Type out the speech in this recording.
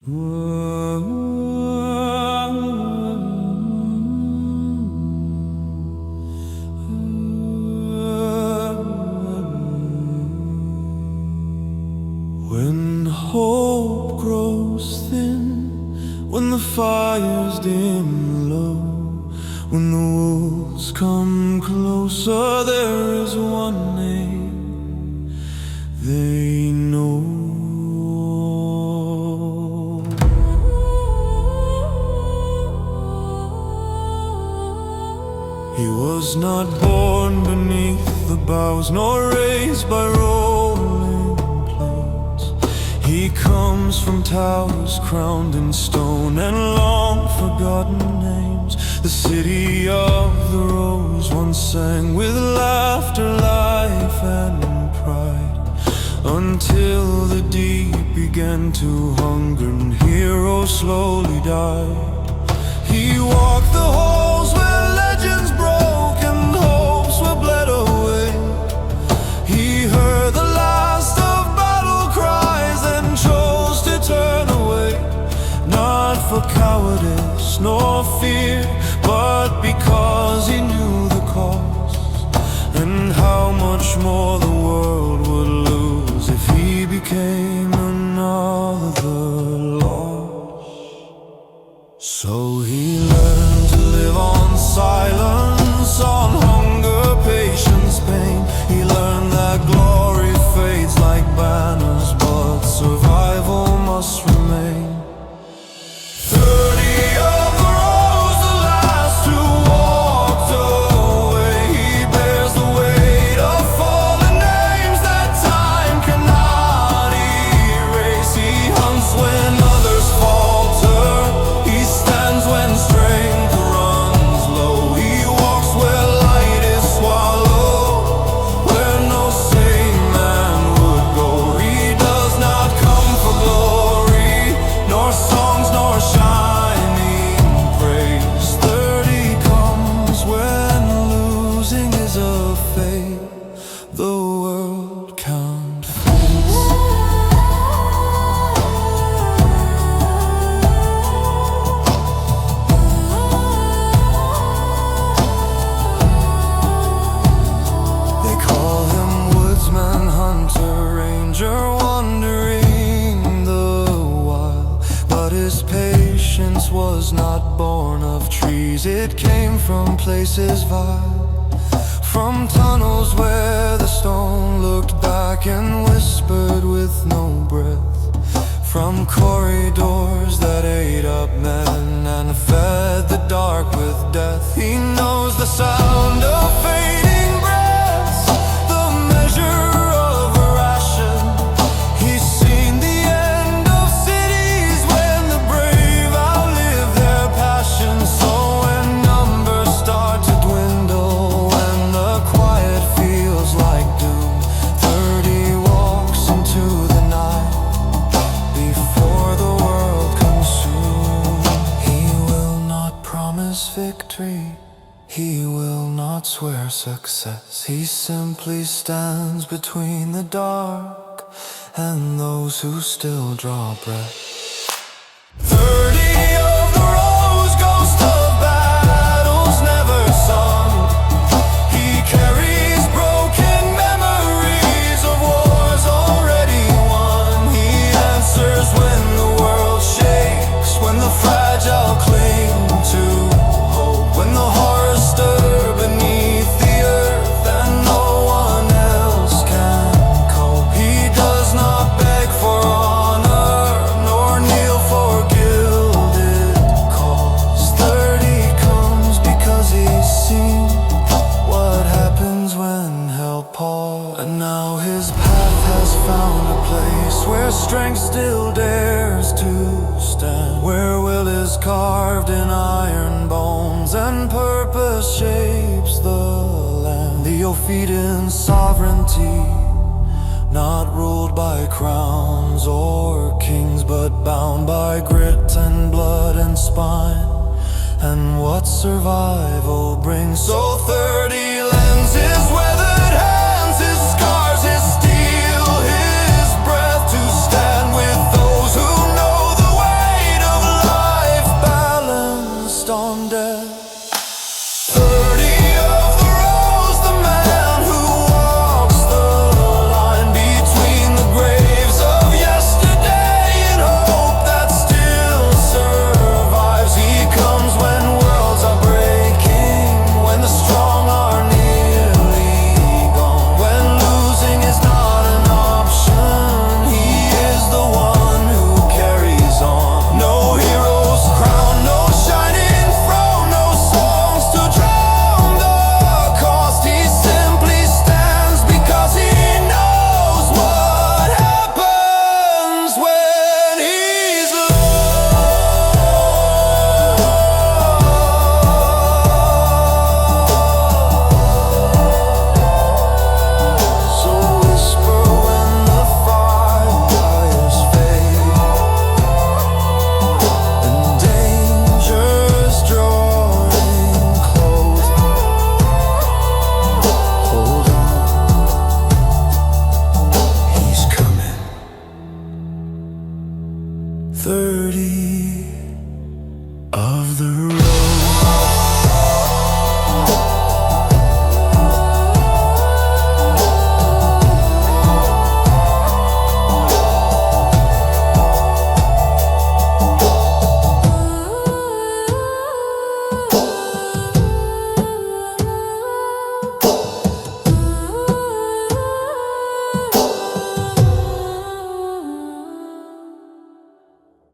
When hope grows thin, when the fires dim low, when the wolves come closer, there is one name they know. He was not born beneath the boughs, nor raised by rolling plains. He comes from towers crowned in stone and long-forgotten names. The city of the rose once sang with laughter, life, and pride, until the deep began to hunger and heroes slowly died. He walked the halls where legends broke and hopes were bled away. He heard the last of battle cries and chose to turn away, not for cowardice nor fear, but because he knew the cost, and how much more the world would lose if he became another loss. So he learned to live on silence, on hunger, patience, pain. He learned that glory fades like banners, but survival must remain. Thurdi of the rose, the last who walked away. He bears the weight of fallen names that time cannot erase. He hunts when others falter, he stands when strength runs low. He walks where light is swallowed, where no sane man would go. He does not come for glory, nor songs, nor shining praise. Thurdi comes when losing is a fate the world can't face. They call him woodsman, hunter, ranger, wandering the wild. But his patience was not born of trees, it came from places vile, from tunnels where the stone looked back and whispered with no breath, from corridors that ate up men and fed the dark with death. He knows the sound of fading breaths, the measure of a ration. He's seen the end of cities when the brave outlive their passion. So when numbers start to dwindle, when the quiet feels like doom, Thurdi walks into the night before the world consumes. He will not promise victory, he will not swear success. He simply stands between the dark and those who still draw breath. Thurdi of the rose, ghost of battles never sung. He carries broken memories of wars already won. He answers when the world shakes, when the fragile cling to hope, when the horrors stir beneath the earth and no one else can cope. He does not beg for honor, nor kneel for gilded cause. Thurdi comes because he's seen what happens when hell paws. And now his path has found a place where strength still dares to stand, where will is carved in iron bones and purpose shapes the land. The Ophidian sovereignty, not ruled by crowns or kings, but bound by grit and blood and spine, and what survival brings. So Thurdi lends his way